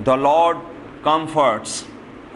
the Lord comforts,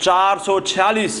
446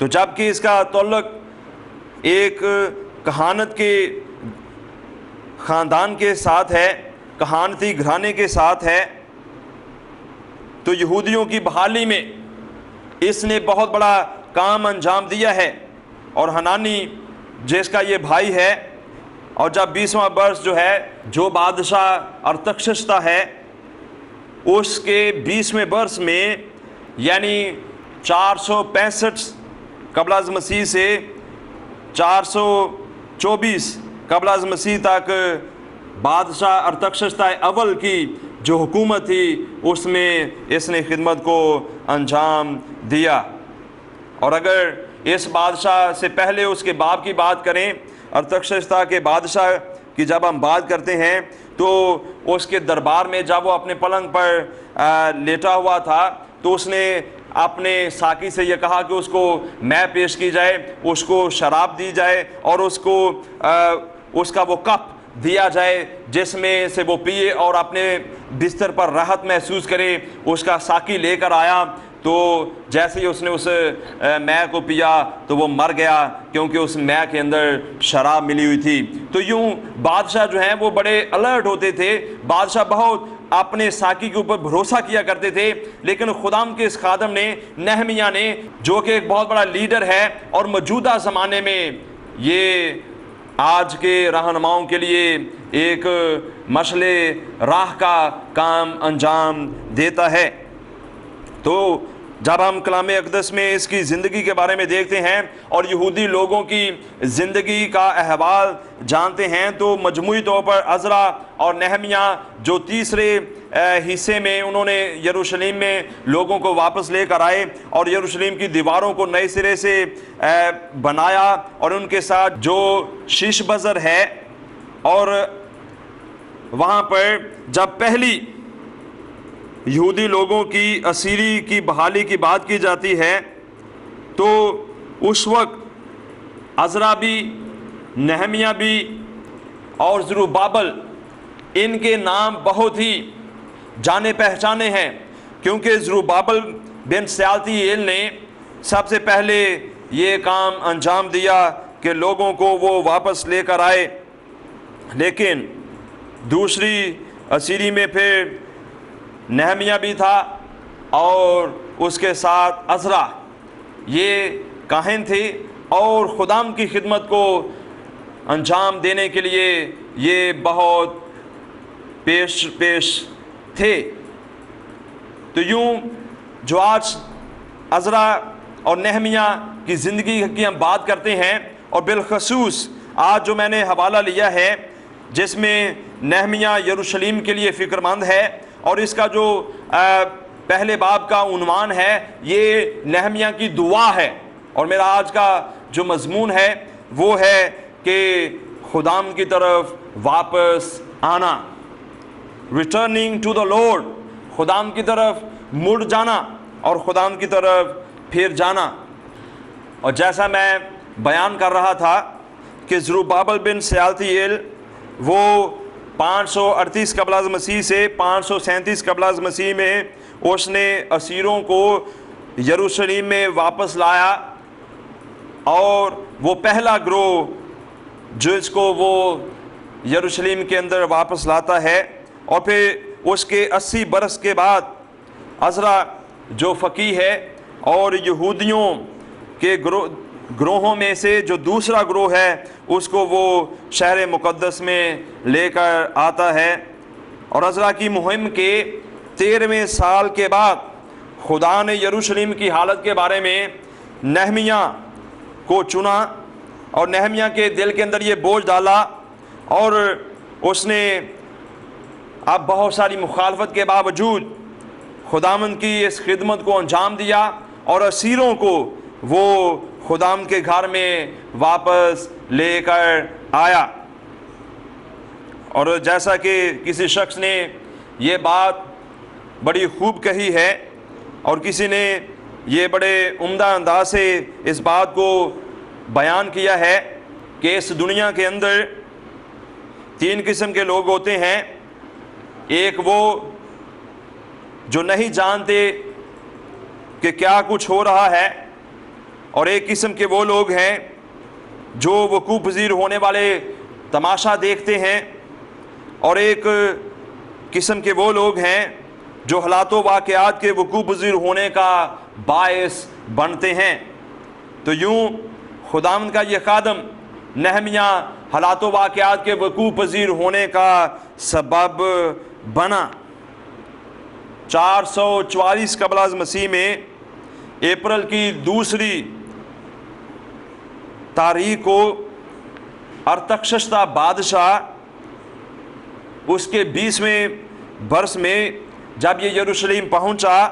تو جب کہ اس کا تعلق ایک کہانت کے خاندان کے ساتھ ہے، کہانتی گھرانے کے ساتھ ہے، تو یہودیوں کی بحالی میں اس نے بہت بڑا کام انجام دیا ہے۔ اور حنانی جس کا یہ بھائی ہے، اور جب 20واں برس جو ہے، جو بادشاہ ارتخشستہ ہے، اس کے 20ویں برس میں، یعنی 465 قبل از مسیح سے 424 قبل از مسیح تک بادشاہ ارتخشستہ اول کی جو حکومت تھی، اس میں اس نے خدمت کو انجام دیا۔ اور اگر اس بادشاہ سے پہلے اس کے باپ کی بات کریں، ارتخشستہ کے بادشاہ کی جب ہم بات کرتے ہیں، تو اس کے دربار میں جب وہ اپنے پلنگ پر لیٹا ہوا تھا، تو اس نے اپنے ساقی سے یہ کہا کہ اس کو مے پیش کی جائے، اس کو شراب دی جائے، اور اس کا وہ کپ دیا جائے جس میں سے وہ پیے اور اپنے بستر پر راحت محسوس کرے۔ اس کا ساقی لے کر آیا، تو جیسے ہی اس نے اس مے کو پیا تو وہ مر گیا، کیونکہ اس مے کے اندر شراب ملی ہوئی تھی۔ تو یوں بادشاہ جو ہیں وہ بڑے الرٹ ہوتے تھے، بادشاہ بہت اپنے ساقی کے اوپر بھروسہ کیا کرتے تھے۔ لیکن خدام کے اس خادم نے، نہمیہ نے، جو کہ ایک بہت بڑا لیڈر ہے اور موجودہ زمانے میں یہ آج کے رہنماؤں کے لیے ایک مشعل راہ کا کام انجام دیتا ہے۔ تو جب ہم کلام اقدس میں اس کی زندگی کے بارے میں دیکھتے ہیں اور یہودی لوگوں کی زندگی کا احوال جانتے ہیں، تو مجموعی طور پر عزرا اور نہمیہ جو تیسرے حصے میں انہوں نے یروشلم میں لوگوں کو واپس لے کر آئے اور یروشلم کی دیواروں کو نئے سرے سے بنایا، اور ان کے ساتھ جو شیش بزر ہے، اور وہاں پر جب پہلی یہودی لوگوں کی اسیری کی بحالی کی بات کی جاتی ہے، تو اس وقت عزرا بھی، نہمیہ بھی اور زروبابل، ان کے نام بہت ہی جانے پہچانے ہیں، کیونکہ زروبابل بن سیالتیل نے سب سے پہلے یہ کام انجام دیا کہ لوگوں کو وہ واپس لے کر آئے۔ لیکن دوسری اسیری میں پھر نہمیہ بھی تھا، اور اس کے ساتھ عزرا، یہ کاہن تھے اور خدام کی خدمت کو انجام دینے کے لیے یہ بہت پیش تھے۔ تو یوں جو آج عزرا اور نہمیہ کی زندگی کی ہم بات کرتے ہیں، اور بالخصوص آج جو میں نے حوالہ لیا ہے جس میں نہمیہ یروشلم کے لیے فکر مند ہے، اور اس کا جو پہلے باب کا عنوان ہے، یہ نہمیہ کی دعا ہے، اور میرا آج کا جو مضمون ہے وہ ہے کہ خدام کی طرف واپس آنا، ریٹرننگ ٹو دا لارڈ، خدام کی طرف مڑ جانا اور خدام کی طرف پھر جانا۔ اور جیسا میں بیان کر رہا تھا کہ زروبابل بن سیالتیل وہ 538 قبل از مسیح سے 537 قبل از مسیح میں اس نے اسیروں کو یروشلم میں واپس لایا، اور وہ پہلا گروہ جس کو وہ یروشلم کے اندر واپس لاتا ہے۔ اور پھر اس کے 80 برس کے بعد عزرا جو فقیہ ہے اور یہودیوں کے گروہوں میں سے جو دوسرا گروہ ہے، اس کو وہ شہر مقدس میں لے کر آتا ہے۔ اور عزرا کی مہم کے 13ویں سال کے بعد خدا نے یروشلم کی حالت کے بارے میں نہمیہ کو چنا، اور نہمیہ کے دل کے اندر یہ بوجھ ڈالا، اور اس نے اب بہت ساری مخالفت کے باوجود خداوند کی اس خدمت کو انجام دیا، اور اسیروں کو وہ خداوند کے گھر میں واپس لے کر آیا۔ اور جیسا کہ کسی شخص نے یہ بات بڑی خوب کہی ہے، اور کسی نے یہ بڑے عمدہ انداز سے اس بات کو بیان کیا ہے کہ اس دنیا کے اندر 3 قسم کے لوگ ہوتے ہیں۔ ایک وہ جو نہیں جانتے کہ کیا کچھ ہو رہا ہے، اور ایک قسم کے وہ لوگ ہیں جو وقوع پذیر ہونے والے تماشا دیکھتے ہیں، اور ایک قسم کے وہ لوگ ہیں جو حالات و واقعات کے وقوع پذیر ہونے کا باعث بنتے ہیں۔ تو یوں خداوند کا یہ خادم نہمیاں حالات و واقعات کے وقوع پذیر ہونے کا سبب بنا۔ 444 قبل از مسیح میں اپریل کی 2 تاریخ کو ارتخشستہ بادشاہ اس کے 20ویں برس میں جب یہ یروشلم پہنچا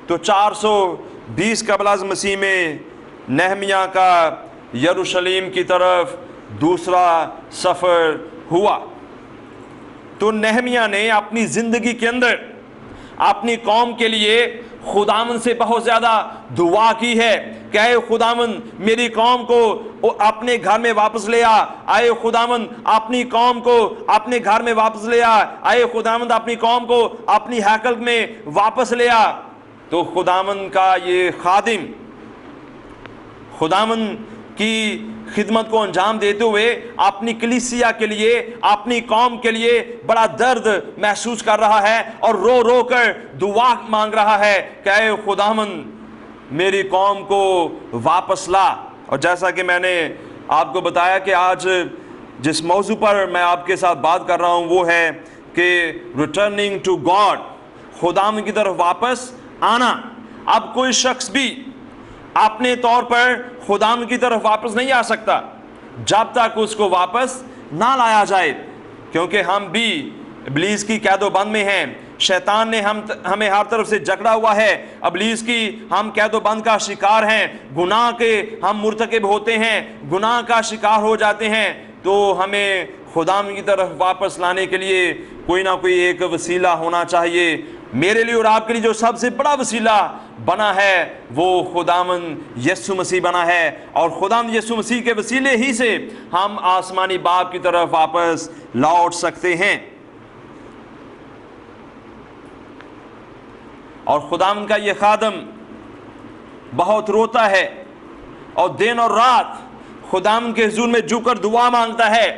تو 420 قبل از مسیح میں نہمیاں کا یروشلم کی طرف دوسرا سفر ہوا۔ تو نہمیاں نے اپنی زندگی کے اندر اپنی قوم کے لیے خداوند سے بہت زیادہ دعا کی ہے کہ اے خداوند میری قوم کو اپنے گھر میں واپس لے آ، اے خداوند اپنی قوم کو اپنے گھر میں واپس لے آ، اے خداوند اپنی قوم کو اپنی ہیکل میں واپس لے آ۔ تو خداوند کا یہ خادم خداوند کی خدمت کو انجام دیتے ہوئے اپنی کلیسیا کے لیے، اپنی قوم کے لیے بڑا درد محسوس کر رہا ہے اور رو رو کر دعا مانگ رہا ہے کہ اے خداوند میری قوم کو واپس لا۔ اور جیسا کہ میں نے آپ کو بتایا کہ آج جس موضوع پر میں آپ کے ساتھ بات کر رہا ہوں وہ ہے کہ ریٹرننگ ٹو گاڈ، خداوند کی طرف واپس آنا۔ اب کوئی شخص بھی اپنے طور پر خداوند کی طرف واپس نہیں آ سکتا جب تک اس کو واپس نہ لایا جائے، کیونکہ ہم بھی ابلیس کی قید و بند میں ہیں۔ شیطان نے ہمیں ہر طرف سے جکڑا ہوا ہے، ابلیس کی ہم قید و بند کا شکار ہیں، گناہ کے ہم مرتکب ہوتے ہیں، گناہ کا شکار ہو جاتے ہیں۔ تو ہمیں خداوند کی طرف واپس لانے کے لیے کوئی نہ کوئی ایک وسیلہ ہونا چاہیے۔ میرے لیے اور آپ کے لیے جو سب سے بڑا وسیلہ بنا ہے وہ خداوند یسوع مسیح بنا ہے، اور خداوند یسوع مسیح کے وسیلے ہی سے ہم آسمانی باپ کی طرف واپس لوٹ سکتے ہیں۔ اور خداوند کا یہ خادم بہت روتا ہے اور دن اور رات خداوند کے حضور میں جھک کر دعا مانگتا ہے۔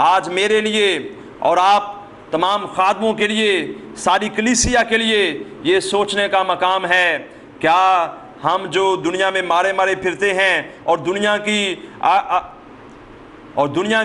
آج میرے لیے اور آپ تمام خادموں کے لیے، ساری کلیسیا کے لیے یہ سوچنے کا مقام ہے، کیا ہم جو دنیا میں مارے مارے پھرتے ہیں اور دنیا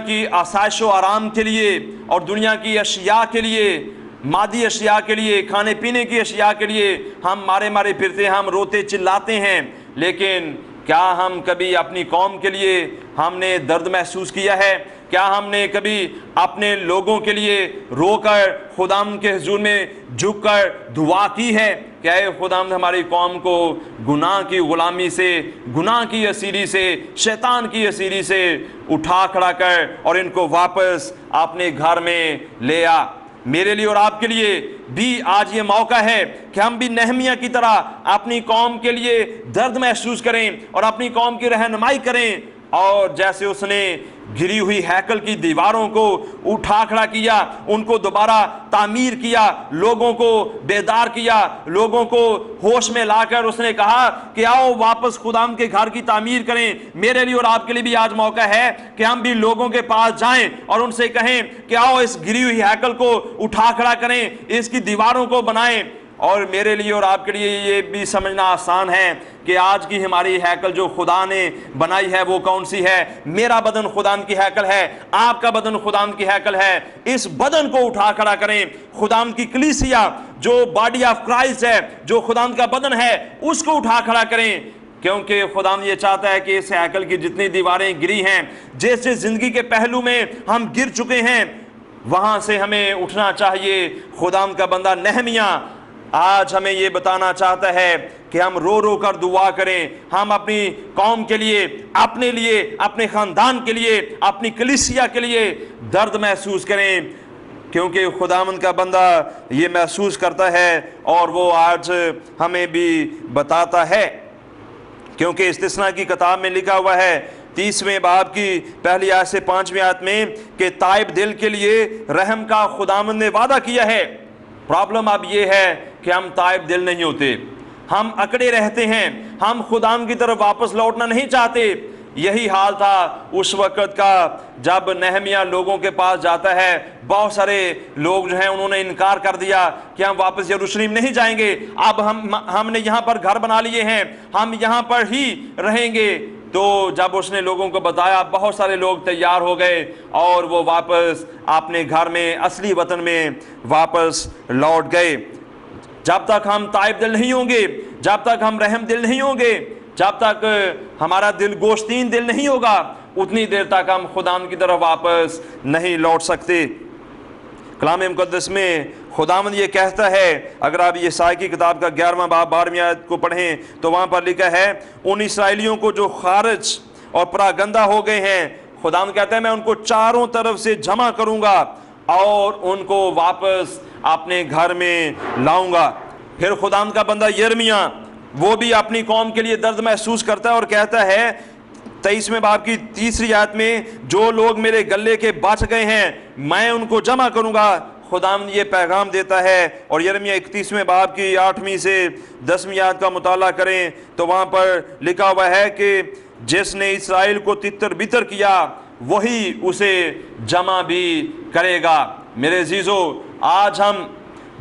کی آسائش و آرام کے لیے اور دنیا کی اشیاء کے لیے، مادی اشیاء کے لیے، کھانے پینے کی اشیاء کے لیے ہم مارے مارے پھرتے ہیں، ہم روتے چلاتے ہیں، لیکن کیا ہم کبھی اپنی قوم کے لیے ہم نے درد محسوس کیا ہے؟ کیا ہم نے کبھی اپنے لوگوں کے لیے رو کر خداوند کے حضور میں جھک کر دعا کی ہے کہ اے خداوند ہماری قوم کو گناہ کی غلامی سے، گناہ کی اسیری سے، شیطان کی اسیری سے اٹھا کھڑا کر اور ان کو واپس اپنے گھر میں لے آ؟ میرے لیے اور آپ کے لیے بھی آج یہ موقع ہے کہ ہم بھی نہمیاں کی طرح اپنی قوم کے لیے درد محسوس کریں اور اپنی قوم کی رہنمائی کریں، اور جیسے اس نے گری ہوئی ہیکل کی دیواروں کو اٹھا کھڑا کیا، ان کو دوبارہ تعمیر کیا، لوگوں کو بیدار کیا، لوگوں کو ہوش میں لا کر اس نے کہا کہ آؤ واپس خداوند کے گھر کی تعمیر کریں۔ میرے لیے اور آپ کے لیے بھی آج موقع ہے کہ ہم بھی لوگوں کے پاس جائیں اور ان سے کہیں کہ آؤ اس گری ہوئی ہیکل کو اٹھا کھڑا کریں، اس کی دیواروں کو بنائیں۔ اور میرے لیے اور آپ کے لیے یہ بھی سمجھنا آسان ہے کہ آج کی ہماری ہیکل جو خدا نے بنائی ہے وہ کون سی ہے؟ میرا بدن خداوند کی ہیکل ہے، آپ کا بدن خداوند کی ہیکل ہے۔ اس بدن کو اٹھا کھڑا کریں، خداوند کی کلیسیا جو باڈی آف کرائسٹ ہے، جو خداوند کا بدن ہے، اس کو اٹھا کھڑا کریں، کیونکہ خداوند یہ چاہتا ہے کہ اس ہیکل کی جتنی دیواریں گری ہیں، جیسے زندگی کے پہلو میں ہم گر چکے ہیں، وہاں سے ہمیں اٹھنا چاہیے۔ خداوند کا بندہ نہمیاں آج ہمیں یہ بتانا چاہتا ہے کہ ہم رو رو کر دعا کریں، ہم اپنی قوم کے لیے، اپنے لیے، اپنے خاندان کے لیے، اپنی کلیسیا کے لیے درد محسوس کریں، کیونکہ خداوند کا بندہ یہ محسوس کرتا ہے اور وہ آج ہمیں بھی بتاتا ہے، کیونکہ استثناء کی کتاب میں لکھا ہوا ہے 30ویں باب کی پہلی آیت سے 5ویں آیت میں کہ تائب دل کے لیے رحم کا خداوند نے وعدہ کیا ہے۔ پرابلم اب یہ ہے کہ ہم تائب دل نہیں ہوتے، ہم اکڑے رہتے ہیں، ہم خداوند کی طرف واپس لوٹنا نہیں چاہتے۔ یہی حال تھا اس وقت کا جب نہمیہ لوگوں کے پاس جاتا ہے۔ بہت سارے لوگ جو ہیں انہوں نے انکار کر دیا کہ ہم واپس یروشلم نہیں جائیں گے، اب ہم نے یہاں پر گھر بنا لیے ہیں، ہم یہاں پر ہی رہیں گے۔ تو جب اس نے لوگوں کو بتایا، بہت سارے لوگ تیار ہو گئے اور وہ واپس اپنے گھر میں، اصلی وطن میں واپس لوٹ گئے۔ جب تک ہم تائب دل نہیں ہوں گے، جب تک ہم رحم دل نہیں ہوں گے، جب تک ہمارا دل گوشتین دل نہیں ہوگا، اتنی دیر تک ہم خداوند کی طرف واپس نہیں لوٹ سکتے۔ کلام مقدس میں خداوند یہ کہتا ہے، اگر آپ یسائی کی کتاب کا 11واں باب 12ویں آیت کو پڑھیں تو وہاں پر لکھا ہے، ان اسرائیلیوں کو جو خارج اور پراگندہ ہو گئے ہیں، خداوند کہتا ہے میں ان کو چاروں طرف سے جمع کروں گا اور ان کو واپس اپنے گھر میں لاؤں گا۔ پھر خداوند کا بندہ یرمیہ، وہ بھی اپنی قوم کے لیے درد محسوس کرتا ہے اور کہتا ہے 23ویں باب کی 3 آیت میں، جو لوگ میرے گلے کے بچ گئے ہیں میں ان کو جمع کروں گا۔ خداوند یہ پیغام دیتا ہے، اور یرمیہ 31ویں باب کی 8ویں سے 10ویں آیت کا مطالعہ کریں تو وہاں پر لکھا ہوا ہے کہ جس نے اسرائیل کو تتر بتر کیا وہی اسے جمع بھی کرے گا۔ میرے عزیزو، آج ہم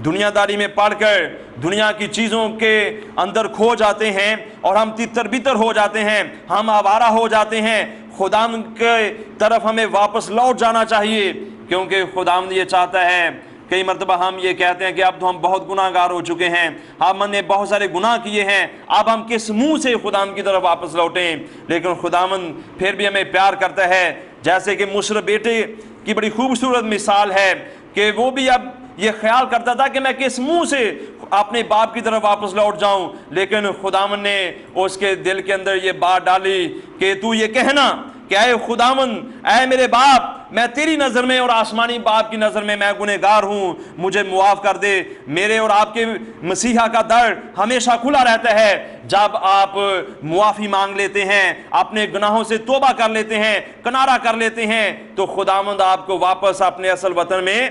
دنیا داری میں پڑھ کر دنیا کی چیزوں کے اندر کھو جاتے ہیں اور ہم تتر بتر ہو جاتے ہیں، ہم آوارہ ہو جاتے ہیں۔ خداوند کے طرف ہمیں واپس لوٹ جانا چاہیے، کیونکہ خداوند یہ چاہتا ہے۔ کئی مرتبہ ہم یہ کہتے ہیں کہ اب تو ہم بہت گناہ گار ہو چکے ہیں، ہم نے بہت سارے گناہ کیے ہیں، اب ہم کس منہ سے خداوند کی طرف واپس لوٹیں؟ لیکن خداوند پھر بھی ہمیں پیار کرتا ہے، جیسے کہ مصر بیٹے کی بڑی خوبصورت مثال ہے کہ وہ بھی اب یہ خیال کرتا تھا کہ میں کس منہ سے اپنے باپ کی طرف واپس لوٹ جاؤں، لیکن خداوند نے اس کے دل کے اندر یہ بات ڈالی کہ تو یہ کہنا کہ اے خداوند، اے میرے باپ، میں تیری نظر میں اور آسمانی باپ کی نظر میں گنہگار ہوں، مجھے معاف کر دے۔ میرے اور آپ کے مسیحا کا در ہمیشہ کھلا رہتا ہے۔ جب آپ معافی مانگ لیتے ہیں، اپنے گناہوں سے توبہ کر لیتے ہیں، کنارہ کر لیتے ہیں، تو خداوند آپ کو واپس اپنے اصل وطن میں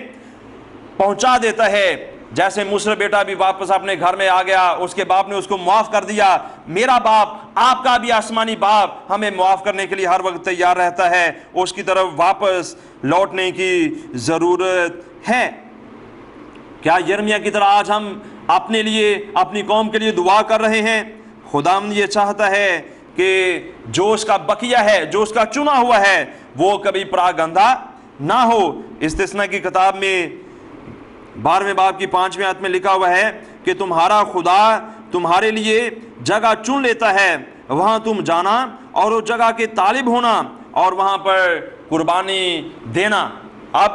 پہنچا دیتا ہے۔ جیسے مصر بیٹا بھی واپس اپنے گھر میں آ گیا، اس کے باپ نے اس کو معاف کر دیا، میرا باپ، آپ کا بھی آسمانی باپ ہمیں معاف کرنے کے لیے ہر وقت تیار رہتا ہے۔ اس کی طرف واپس لوٹنے کی ضرورت ہے۔ کیا یرمیہ کی طرح آج ہم اپنے لیے، اپنی قوم کے لیے دعا کر رہے ہیں؟ خداوند یہ چاہتا ہے کہ جو اس کا بقیہ ہے، جو اس کا چنا ہوا ہے، وہ کبھی پراگندہ نہ ہو۔ استثنا کی کتاب میں 12ویں باب کی 5ویں آیت میں لکھا ہوا ہے کہ تمہارا خدا تمہارے لیے جگہ چن لیتا ہے، وہاں تم جانا اور اس جگہ کے طالب ہونا اور وہاں پر قربانی دینا۔ اب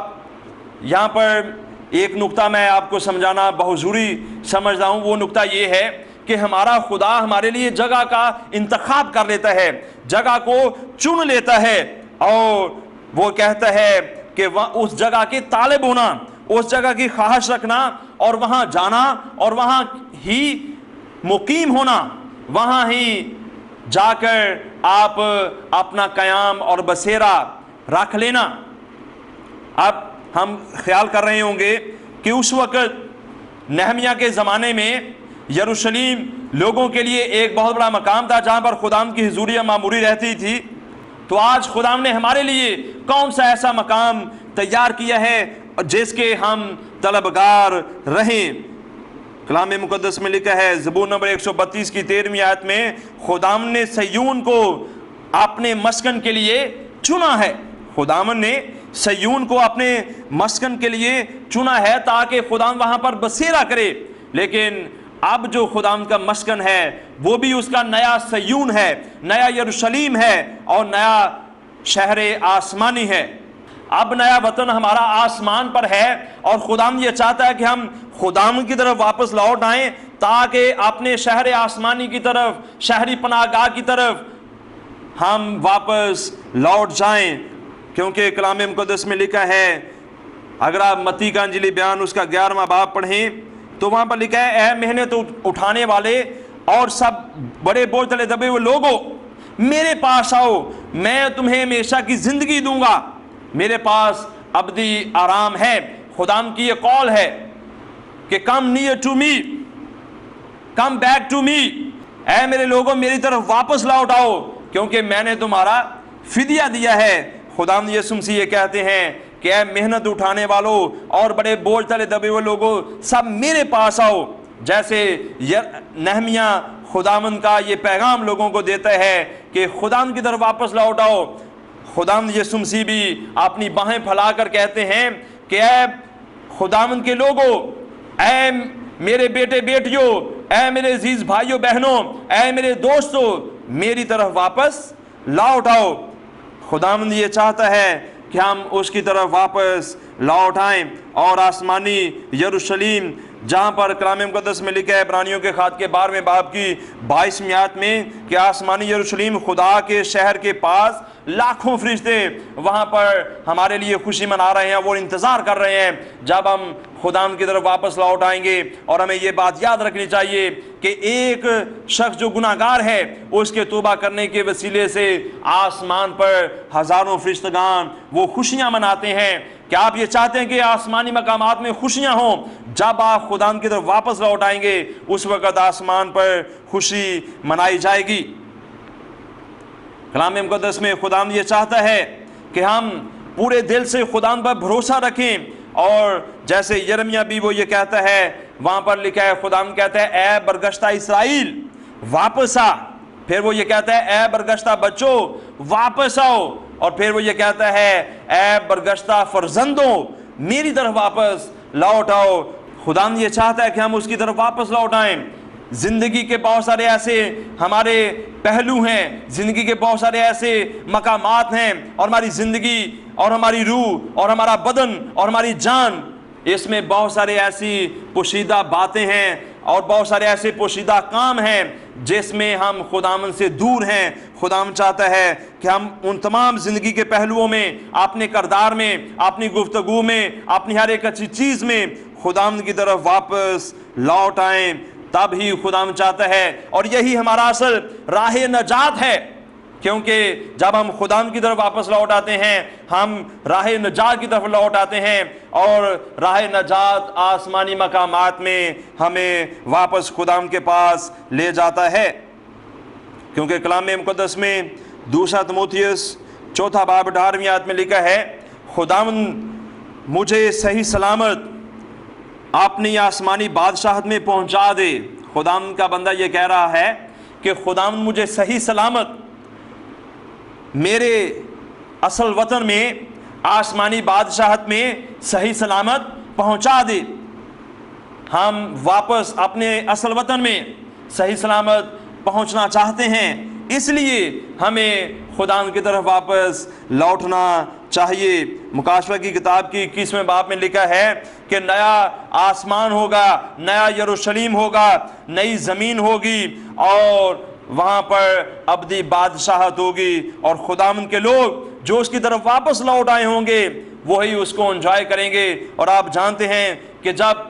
یہاں پر ایک نقطہ میں آپ کو سمجھانا بہت ضروری سمجھتا ہوں، وہ نقطہ یہ ہے کہ ہمارا خدا ہمارے لیے جگہ کا انتخاب کر لیتا ہے، جگہ کو چن لیتا ہے، اور وہ کہتا ہے کہ اس جگہ کے طالب ہونا، اس جگہ کی خواہش رکھنا اور وہاں جانا اور وہاں ہی مقیم ہونا، وہاں ہی جا کر آپ اپنا قیام اور بسیرا رکھ لینا۔ اب ہم خیال کر رہے ہوں گے کہ اس وقت نہمیہ کے زمانے میں یروشلم لوگوں کے لیے ایک بہت بڑا مقام تھا جہاں پر خداوند کی حضوریت معموری رہتی تھی۔ تو آج خداوند نے ہمارے لیے کون سا ایسا مقام تیار کیا ہے جس کے ہم طلبگار رہیں؟ کلام مقدس میں لکھا ہے زبور نمبر 132 کی 13ویں آیت میں، خداوند نے صیون کو اپنے مسکن کے لیے چنا ہے۔ خداوند نے صیون کو اپنے مسکن کے لیے چنا ہے تاکہ خداوند وہاں پر بسیرا کرے۔ لیکن اب جو خداوند کا مسکن ہے وہ بھی اس کا نیا صیون ہے، نیا یروشلم ہے اور نیا شہر آسمانی ہے۔ اب نیا وطن ہمارا آسمان پر ہے، اور خداوند یہ چاہتا ہے کہ ہم خداوند کی طرف واپس لوٹ آئیں تاکہ اپنے شہر آسمانی کی طرف، شہری پناہ گاہ کی طرف ہم واپس لوٹ جائیں۔ کیونکہ کلام مقدس میں لکھا ہے، اگر آپ متی کا انجیلی بیان اس کا 11واں باب پڑھیں تو وہاں پر لکھا ہے، اے محنت اٹھانے والے اور سب بڑے بوجھ تلے دبے ہوئے لوگوں، میرے پاس آؤ، میں تمہیں ہمیشہ کی زندگی دوں گا، میرے پاس ابدی آرام ہے۔ خداوند کی یہ قول ہے کہ come near to me, come back to me, اے میرے لوگوں میری طرف واپس لوٹ آؤ کیونکہ میں نے تمہارا فدیہ دیا ہے۔ خداوند یسوع مسیح یہ کہتے ہیں کہ اے محنت اٹھانے والوں اور بڑے بوجھ تلے دبے ہوئے لوگوں، سب میرے پاس آؤ۔ جیسے نہمیہ خداوند کا یہ پیغام لوگوں کو دیتا ہے کہ خداوند کی طرف واپس لوٹ آؤ، خداوند یسوع مسیح بھی اپنی باہیں پھیلا کر کہتے ہیں کہ اے خداوند کے لوگوں، اے میرے بیٹے بیٹیوں، اے میرے عزیز بھائیوں بہنوں، اے میرے دوستوں، میری طرف واپس لوٹ آؤ۔ خداوند یہ چاہتا ہے کہ ہم اس کی طرف واپس لوٹ آئیں، اور آسمانی یروشلیم جہاں پر کلام مقدس میں لکھا ہے عبرانیوں کے خط کے 12ویں باب کی 22ویں آیت میں کہ آسمانی یروشلیم خدا کے شہر کے پاس لاکھوں فرشتے وہاں پر ہمارے لیے خوشی منا رہے ہیں، وہ انتظار کر رہے ہیں جب ہم خداوند کی طرف واپس لوٹ آئیں گے۔ اور ہمیں یہ بات یاد رکھنی چاہیے کہ ایک شخص جو گناہ گار ہے اس کے توبہ کرنے کے وسیلے سے آسمان پر ہزاروں فرشتگان وہ خوشیاں مناتے ہیں۔ کیا آپ یہ چاہتے ہیں کہ آسمانی مقامات میں خوشیاں ہوں؟ جب آپ خداوند کی طرف واپس لوٹ آئیں گے اس وقت آسمان پر خوشی منائی جائے گی۔ کلام مقدس میں خداوند یہ چاہتا ہے کہ ہم پورے دل سے خداوند پر بھروسہ رکھیں، اور جیسے یرمیہ بھی وہ یہ کہتا ہے، وہاں پر لکھا ہے خداوند کہتا ہے اے برگشتہ اسرائیل واپس آ، پھر وہ یہ کہتا ہے اے برگشتہ بچوں واپس آؤ، اور پھر وہ یہ کہتا ہے اے برگشتہ فرزندوں میری طرف واپس لوٹ آؤ۔ خداوند یہ چاہتا ہے کہ ہم اس کی طرف واپس لوٹ آئیں۔ زندگی کے بہت سارے ایسے ہمارے پہلو ہیں، زندگی کے بہت سارے ایسے مقامات ہیں، اور ہماری زندگی اور ہماری روح اور ہمارا بدن اور ہماری جان، اس میں بہت سارے ایسی پوشیدہ باتیں ہیں اور بہت سارے ایسے پوشیدہ کام ہیں جس میں ہم خداوند سے دور ہیں۔ خداوند چاہتا ہے کہ ہم ان تمام زندگی کے پہلوؤں میں، اپنے کردار میں، اپنی گفتگو میں، اپنی ہر ایک اچھی چیز میں خداوند کی طرف واپس لوٹ آئیں، تب ہی خداوند چاہتا ہے، اور یہی ہمارا اصل راہ نجات ہے، کیونکہ جب ہم خداوند کی طرف واپس لوٹ آتے ہیں ہم راہ نجات کی طرف لوٹ آتے ہیں، اور راہ نجات آسمانی مقامات میں ہمیں واپس خداوند کے پاس لے جاتا ہے۔ کیونکہ کلام مقدس میں دوسرا تموتھیوس 4 باب 18ویں آیت میں لکھا ہے خداوند مجھے صحیح سلامت اپنی آسمانی بادشاہت میں پہنچا دے۔ خداوند کا بندہ یہ کہہ رہا ہے کہ خداوند مجھے صحیح سلامت میرے اصل وطن میں، آسمانی بادشاہت میں صحیح سلامت پہنچا دے۔ ہم واپس اپنے اصل وطن میں صحیح سلامت پہنچنا چاہتے ہیں، اس لیے ہمیں خداوند کی طرف واپس لوٹنا چاہیے۔ مکاشفہ کی کتاب کی 21ویں باب میں لکھا ہے کہ نیا آسمان ہوگا، نیا یروشلیم ہوگا، نئی زمین ہوگی، اور وہاں پر ابدی بادشاہت ہوگی، اور خداوند کے لوگ جو اس کی طرف واپس لوٹ آئے ہوں گے وہی اس کو انجوائے کریں گے۔ اور آپ جانتے ہیں کہ جب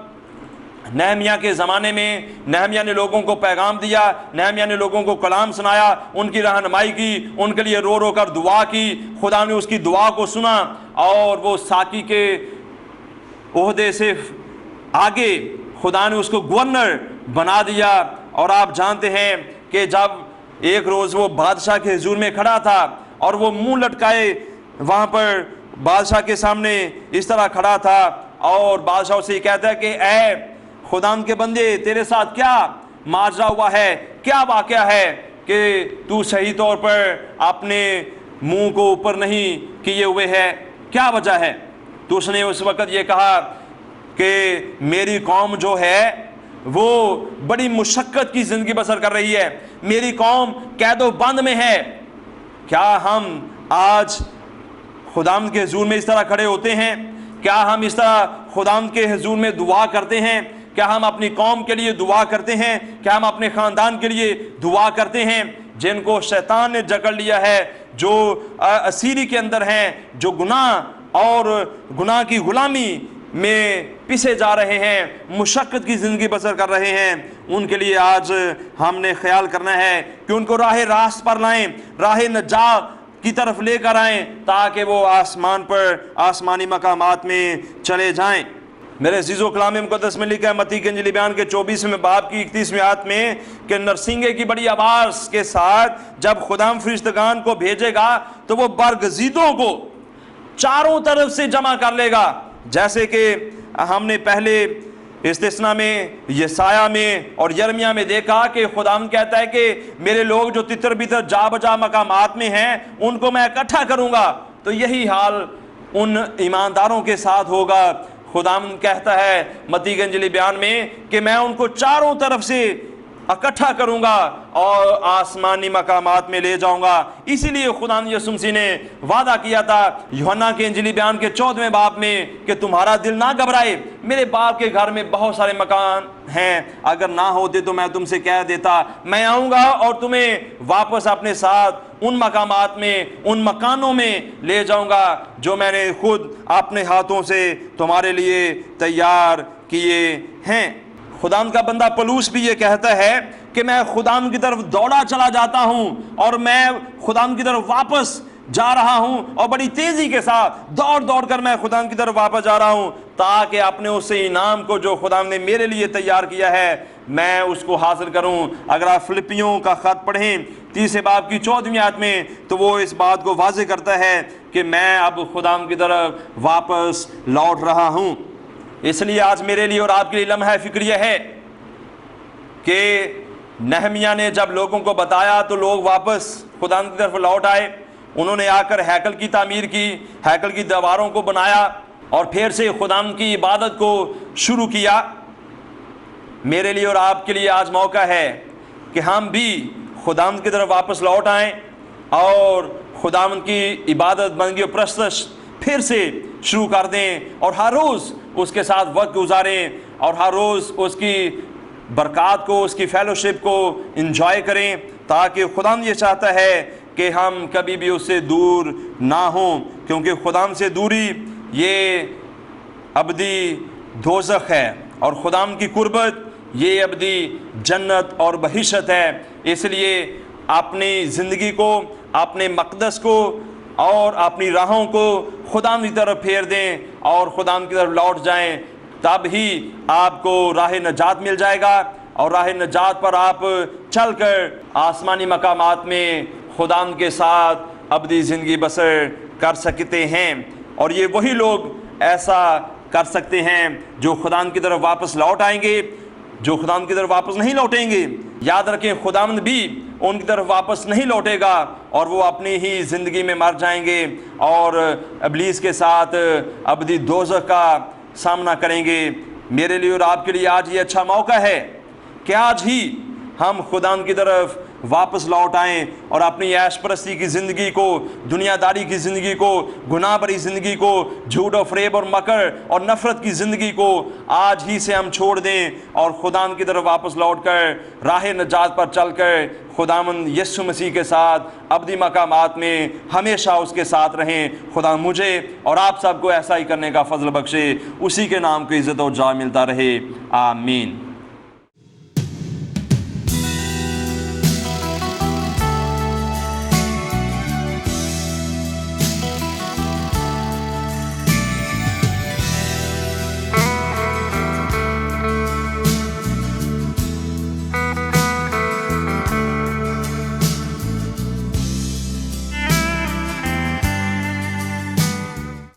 نہمیہ کے زمانے میں نہمیہ نے لوگوں کو پیغام دیا، نہمیہ نے لوگوں کو کلام سنایا، ان کی رہنمائی کی، ان کے لیے رو رو کر دعا کی، خدا نے اس کی دعا کو سنا، اور وہ ساقی کے عہدے سے آگے خدا نے اس کو گورنر بنا دیا۔ اور آپ جانتے ہیں کہ جب ایک روز وہ بادشاہ کے حضور میں کھڑا تھا اور وہ منہ لٹکائے وہاں پر بادشاہ کے سامنے اس طرح کھڑا تھا، اور بادشاہ سے یہ کہتا ہے کہ اے خداوند کے بندے تیرے ساتھ کیا ماجرا ہوا ہے، کیا واقعہ ہے کہ تو صحیح طور پر اپنے منہ کو اوپر نہیں کیے ہوئے ہے، کیا وجہ ہے؟ تو اس نے اس وقت یہ کہا کہ میری قوم جو ہے وہ بڑی مشقت کی زندگی بسر کر رہی ہے، میری قوم قید و بند میں ہے۔ کیا ہم آج خداوند کے حضور میں اس طرح کھڑے ہوتے ہیں؟ کیا ہم اس طرح خداوند کے حضور میں دعا کرتے ہیں؟ کیا ہم اپنی قوم کے لیے دعا کرتے ہیں؟ کیا ہم اپنے خاندان کے لیے دعا کرتے ہیں جن کو شیطان نے جکڑ لیا ہے، جو اسیری کے اندر ہیں، جو گناہ اور گناہ کی غلامی میں پسے جا رہے ہیں، مشقت کی زندگی بسر کر رہے ہیں؟ ان کے لیے آج ہم نے خیال کرنا ہے کہ ان کو راہ راست پر لائیں، راہ نجات کی طرف لے کر آئیں، تاکہ وہ آسمان پر آسمانی مقامات میں چلے جائیں۔ میرے عزیزو کلام مقدس میں لکھا ہے متی کے انجیل بیان کے 24ویں باب کی 31ویں آیت میں کہ نرسنگے کی بڑی آواز کے ساتھ جب خدا فرشتگان کو بھیجے گا تو وہ برگزیدوں کو چاروں طرف سے جمع کر لے گا، جیسے کہ ہم نے پہلے استثنا میں، یسایہ میں اور یرمیہ میں دیکھا کہ خدا کہتا ہے کہ میرے لوگ جو تتر بتر جا بجا مقامات میں ہیں ان کو میں اکٹھا کروں گا، تو یہی حال ان ایمانداروں کے ساتھ ہوگا۔ خدا کہتا ہے متی کے انجیل بیان میں کہ میں ان کو چاروں طرف سے اکٹھا کروں گا اور آسمانی مقامات میں لے جاؤں گا۔ اسی لیے خدا یسوع مسیح نے وعدہ کیا تھا یوحنا کے انجیلی بیان کے 14ویں باب میں کہ تمہارا دل نہ گھبرائے، میرے باپ کے گھر میں بہت سارے مکان ہیں، اگر نہ ہوتے تو میں تم سے کہہ دیتا، میں آؤں گا اور تمہیں واپس اپنے ساتھ ان مقامات میں، ان مکانوں میں لے جاؤں گا جو میں نے خود اپنے ہاتھوں سے تمہارے لیے تیار کیے ہیں۔ خدا کا بندہ پولس بھی یہ کہتا ہے کہ میں خدا کی طرف دوڑا چلا جاتا ہوں اور میں خدا کی طرف واپس جا رہا ہوں، اور بڑی تیزی کے ساتھ دوڑ کر میں خدا کی طرف واپس جا رہا ہوں تاکہ اپنے اس انعام کو جو خدا نے میرے لیے تیار کیا ہے میں اس کو حاصل کروں۔ اگر آپ فلپیوں کا خط پڑھیں 30 باب کی 14ویں آیت میں تو وہ اس بات کو واضح کرتا ہے کہ میں اب خدا کی طرف واپس لوٹ رہا ہوں۔ اس لیے آج میرے لیے اور آپ کے لیے لمحہ فکریہ ہے کہ نہمیہ نے جب لوگوں کو بتایا تو لوگ واپس خدا کی طرف لوٹ آئے، انہوں نے آ کر ہیکل کی تعمیر کی، ہیکل کی دیواروں کو بنایا اور پھر سے خدا کی عبادت کو شروع کیا۔ میرے لیے اور آپ کے لیے آج موقع ہے کہ ہم بھی خدا کی طرف واپس لوٹ آئیں اور خدا کی عبادت بندگی و پرستش پھر سے شروع کر دیں اور ہر روز اس کے ساتھ وقت گزاریں اور ہر روز اس کی برکات کو، اس کی فیلوشپ کو انجوائے کریں، تاکہ خدا یہ چاہتا ہے کہ ہم کبھی بھی اس سے دور نہ ہوں، کیونکہ خدا سے دوری یہ ابدی دوزخ ہے اور خدا کی قربت یہ ابدی جنت اور بہشت ہے۔ اس لیے اپنی زندگی کو، اپنے مقدس کو اور اپنی راہوں کو خدا کی طرف پھیر دیں اور خدا کی طرف لوٹ جائیں، تب ہی آپ کو راہ نجات مل جائے گا اور راہ نجات پر آپ چل کر آسمانی مقامات میں خدا کے ساتھ ابدی زندگی بسر کر سکتے ہیں۔ اور یہ وہی لوگ ایسا کر سکتے ہیں جو خدا کی طرف واپس لوٹ آئیں گے۔ جو خدا کی طرف واپس نہیں لوٹیں گے، یاد رکھیں خداوند بھی ان کی طرف واپس نہیں لوٹے گا اور وہ اپنی ہی زندگی میں مر جائیں گے اور ابلیس کے ساتھ ابدی دوزخ کا سامنا کریں گے۔ میرے لیے اور آپ کے لیے آج یہ اچھا موقع ہے کہ آج ہی ہم خدا کی طرف واپس لوٹ آئیں اور اپنی عیش پرستی کی زندگی کو، دنیا داری کی زندگی کو، گناہ بری زندگی کو، جھوٹ و فریب اور مکر اور نفرت کی زندگی کو آج ہی سے ہم چھوڑ دیں اور خدا کی طرف واپس لوٹ کر راہ نجات پر چل کر خداوند یسوع مسیح کے ساتھ ابدی مقامات میں ہمیشہ اس کے ساتھ رہیں۔ خدا مجھے اور آپ سب کو ایسا ہی کرنے کا فضل بخشے، اسی کے نام کو عزت اور جا ملتا رہے، آمین۔